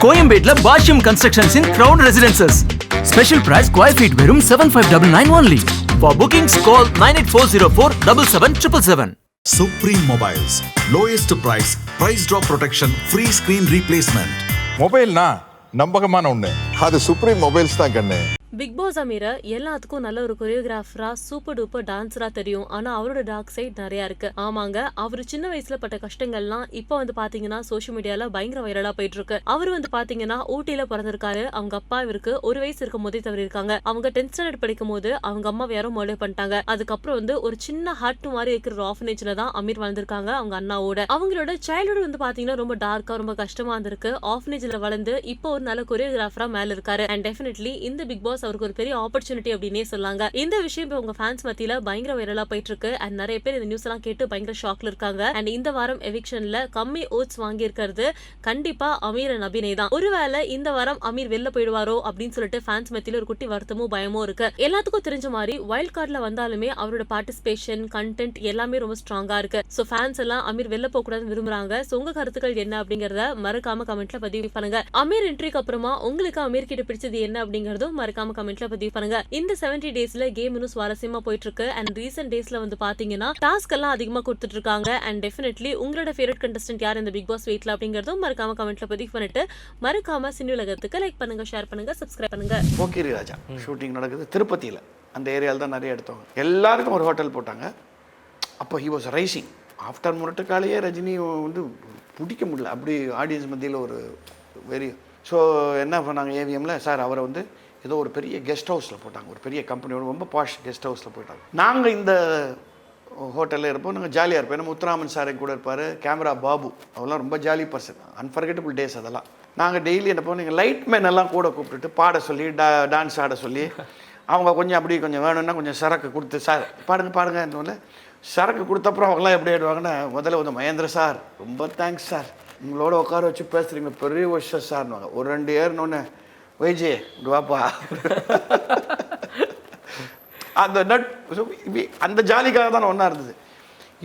கோயம்பேட்ல Bashyam constructions in crown residences. Special price square feet வெறும் 7599 only. For bookings call 9840477777. Supreme Mobiles. Lowest price. Price drop protection. Free screen replacement. மொபைல்னா நம்பகமான ஒண்ணு, அது supreme mobiles தான் கண்ணு. Big pass அமீர எல்லாத்துக்கும் நல்ல ஒரு கொரியோகிராஃபரா சூப்பர் டூப்பர் டான்ஸரா தெரியும். ஆனா அவரோட டார்க் சைட் நிறைய இருக்கு. ஆமாங்க, அவரு சின்ன வயசுல பட்ட கஷ்டங்கள்லாம் இப்ப வந்து பாத்தீங்கன்னா சோசியல் மீடியால பயங்கர வைரலா போயிட்டு இருக்கு. அவர் வந்து பாத்தீங்கன்னா ஊட்டியில பிறந்திருக்காரு. அவங்க அப்பா இவருக்கு 1 வயசு இருக்கும் போதே தவறி இருக்காங்க. அவங்க 10th ஸ்டாண்டர்ட் படிக்கும் போது அவங்க அம்மாவை யாரும் மர்டர் பண்ணிட்டாங்க. அதுக்கப்புறம் வந்து ஒரு சின்ன ஹார்ட் மாதிரி இருக்கிற ஒரு ஆர்ஃபனேஜ்ல தான் அமீர் வளர்ந்திருக்காங்க அவங்க அண்ணாவோட. அவங்களோட சைல்ட்ஹுட் வந்து பாத்தீங்கன்னா ரொம்ப டார்க்கா ரொம்ப கஷ்டமா இருந்திருக்கு. ஆர்ஃபனேஜ்ல வளர்ந்து இப்போ ஒரு நல்ல கொரியோகிராஃபரா மேல இருக்காரு. அண்ட் டெஃபினெட்லி இந்த பிக் பாஸ் அவருக்கு ஒரு பெரிய ஆப்பர்ச்சுனிட்டி அப்படின்னே சொல்லாங்க. இந்த விஷயம் இப்போ உங்க ஃபேன்ஸ் மத்தியில பயங்கர வைரலா போயிட்டு இருக்கு. அண்ட் நிறைய பேர் இந்த நியூஸ் எல்லாம் கேட்டு பயங்கர ஷாக்ல இருக்காங்க. அண்ட் இந்த வாரம் எவிக்ஷன்ல கம்மி ஓட்ஸ் வாங்கி இருக்கிறது கண்டிப்பா அமீர் அண்ட் அபிநய் தான். ஒருவேளை இந்த வாரம் அமீர் வெளில போயிடுவாரோ அப்படின்னு சொல்லிட்டு ஃபேன்ஸ் மத்தியில ஒரு குட்டி வருத்தமும் பயமும் இருக்கு. எல்லாத்துக்கும் தெரிஞ்ச மாதிரி வைல்ட் கார்ட்ல வந்தாலுமே அவரோட பார்ட்டிசிபேஷன் கண்டென்ட் எல்லாமே ரொம்ப ஸ்ட்ராங்கா இருக்கு. சோ ஃபேன்ஸ் எல்லாம் அமீர் வெளில போக கூடாதுன்னு விரும்புறாங்க. சோ உங்க கருத்துக்கள் என்ன அப்படிங்கறத மறக்காம கமெண்ட்ல பதிவு பண்ணுங்க. அமீர் என்ட்ரிக்கு அப்புறமா உங்களுக்கு அமீர் கிட்ட பிடிச்சது என்ன அப்படிங்கறதும் மறக்காம கமெண்ட்ல பதிவு பண்ணுங்க. இந்த 70 டேஸ்ல கேம் இன்னும் சுவாரஸ்யமா போயிட்டு இருக்கு. அண்ட் ரீசன்ட் டேஸ்ல வந்து பாத்தீங்கன்னா டாஸ்க் எல்லாம் அதிகமா கொடுத்துட்டு இருக்காங்க. அண்ட் டெஃபினெட்லி உங்களோட ஃபேவரட் கண்டஸ்டன்ட் யார் இந்த பிக் பாஸ் வெயிட்ல அப்படிங்கறதும் மறக்காம கமெண்ட்ல பதிவு பண்ணிட்டு மறக்காம சினி உலகத்துக்கு லைக் பண்ணுங்க, ஷேர் பண்ணுங்க, சப்ஸ்கிரைப் பண்ணுங்க. போக்கிரி ராஜா ஷூட்டிங் நடக்குது திருப்பதியில். அந்த ஏரியாவில் தான் நிறைய எடுத்தவங்க எல்லாருக்கும் ஒரு ஹோட்டல் போட்டாங்க. அப்போ ஹி வாஸ் ரைசிங். ஆஃப்டர் முரட்டுக்காலையே ரஜினி வந்து பிடிக்க முடியல, அப்படி ஆடியன்ஸ் மத்தியில் ஒரு வெரி. ஸோ என்ன பண்ணாங்க ஏவிஎம்ல, சார் அவரை வந்து ஏதோ ஒரு பெரிய கெஸ்ட் ஹவுஸில் போட்டாங்க, ஒரு பெரிய கம்பெனியோட ரொம்ப பாஷ் கெஸ்ட் ஹவுஸில் போயிட்டாங்க. நாங்கள் இந்த ஹோட்டலில் இருப்போம், நாங்கள் ஜாலியாக இருப்போம். ஏன்னா முத்துராமன் சாரை கூட இருப்பார், கேமரா பாபு, அவெல்லாம் ரொம்ப ஜாலி பர்சன், அன்ஃபர்கெட்டபிள் டேஸ் அதெல்லாம். நாங்கள் டெய்லி என்ன பண்ணுவோம், நீங்கள் லைட் மேன் எல்லாம் கூட கூப்பிட்டுட்டு பாட சொல்லி டான்ஸ் ஆட சொல்லி அவங்க கொஞ்சம் அப்படி கொஞ்சம் வேணும்னா கொஞ்சம் சரக்கு கொடுத்து, சார் பாடுங்க பாடுங்கன்னு சரக்கு கொடுத்தப்புறம் அவங்களாம் எப்படி ஆயிடுவாங்கன்னா, முதல்ல வந்து மகேந்திர சார் ரொம்ப தேங்க்ஸ் சார், உங்களோட உட்கார வச்சு பேசுகிறீங்க பெரிய வருஷம் சார்னுவாங்க. ஒரு 2 ஏறினோன்னு வைஜே வாப்பா அந்த ஜாலிக்காக தான் ஒன்றா இருந்தது.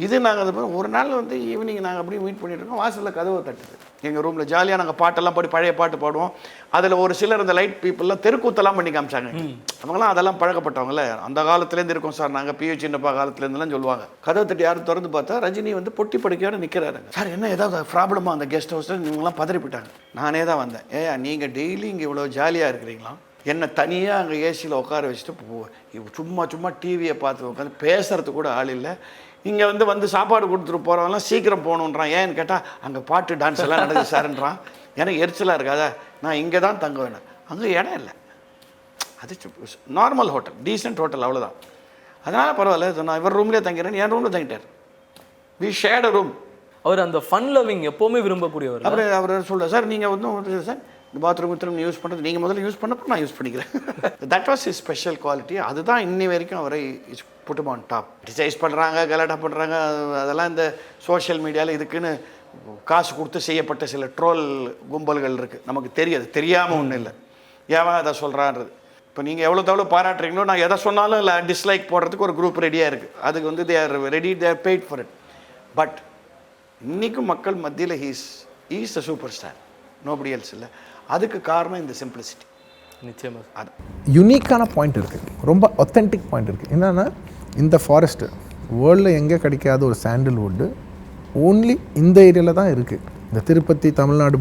இது நாங்கள் ஒரு நாள் வந்து ஈவினிங் நாங்கள் அப்படியே மீட் பண்ணிட்டு இருக்கோம். வாசலில் கதவை தட்டுது. எங்கள் ரூமில் ஜாலியாக நாங்கள் பாட்டெல்லாம் பாடி பழைய பாட்டு பாடுவோம். அதில் ஒரு சிலர் இந்த லைட் பீப்புளெலாம் தெருக்கூத்தெல்லாம் பண்ணி காமிச்சாங்க. அவங்களாம் அதெல்லாம் பழக்கப்பட்டவங்கள, அந்த காலத்துலேருந்து இருக்கோம் சார் நாங்கள், பியூ சின்னப்பா காலத்துலேருந்துலாம் சொல்லுவாங்க. கதவை தட்டி யாரும் திறந்து பார்த்தா ரஜினி வந்து பொட்டி படுக்கையோடு நிற்கிறாருங்க. சார் என்ன ஏதாவது ப்ராப்ளமா அந்த கெஸ்ட் ஹவுஸில்? இவங்களாம் பதறிப்பிட்டாங்க. நானே தான் வந்தேன். ஏயா நீங்கள் டெய்லி இங்கே இவ்வளோ ஜாலியாக இருக்கிறீங்களா, என்னை தனியாக அங்கே ஏசியில் உட்கார வச்சுட்டு சும்மா டிவியை பார்த்து உட்காந்து பேசுகிறதுக்கு கூட ஆள் இல்லை. இங்கே வந்து சாப்பாடு கொடுத்துட்டு போகிறவங்களாம் சீக்கிரம் போகணுன்றான். ஏன்னு கேட்டால் அங்கே பாட்டு டான்ஸ் எல்லாம் நடக்குது சார்ன்றான். எனக்கு எரிச்சலாக இருக்காதா, நான் இங்கே தான் தங்க வேணும், அங்கே இடம் இல்லை. அது நார்மல் ஹோட்டல், டீசென்ட் ஹோட்டல், அவ்வளோதான். அதனால் பரவாயில்ல, நான் இவர் ரூம்லேயே தங்கிறேன், என் ரூமில் தங்கிட்டார். We shared room. அவர் அந்த ஃபன் லவ்விங் எப்போவுமே விரும்பக்கூடியவர். அப்புறம் அவர் சொல்கிறார், சார் நீங்கள் வந்து சார் இந்த பாத்ரூம் யூஸ் பண்ணுறது நீங்கள் முதல்ல யூஸ் பண்ணப்போ நான் யூஸ் பண்ணிக்கிறேன். That was is special quality. அதுதான் இன்னி வரைக்கும் அவரை புட் ஆன் டாப். கிரிட்டிசைஸ் பண்ணுறாங்க, கலாட்டா பண்ணுறாங்க, அதெல்லாம் இந்த சோஷியல் மீடியாவில் இதுக்குன்னு காசு கொடுத்து செய்யப்பட்ட சில ட்ரோல் கும்பல்கள் இருக்குது. நமக்கு தெரியாது, தெரியாமல் ஒன்றும் இல்லை. ஏன் அதை சொல்கிறான்றது. இப்போ நீங்கள் எவ்வளோ பாராட்டுறீங்களோ, நான் எதை சொன்னாலும் இல்லை டிஸ்லைக் போடுறதுக்கு ஒரு குரூப் ரெடியாக இருக்குது. அதுக்கு வந்து they are ready, they are paid for it. But இன்றைக்கும் மக்கள் மத்தியில் is a super star, nobody else இல்லை. அதுக்கு காரணம் இந்த சிம்பிளிசிட்டி. நிச்சயமாக அது யூனிக்கான பாயிண்ட் இருக்குது, ரொம்ப ஒத்தென்டிக் பாயிண்ட் இருக்குது. என்னென்னா இந்த ஃபாரஸ்ட்டு வேர்ல்டில் எங்கே கிடைக்காத ஒரு சாண்டில்வுட்டு ஓன்லி இந்த ஏரியாவில் தான் இருக்குது. இந்த திருப்பதி தமிழ்நாடு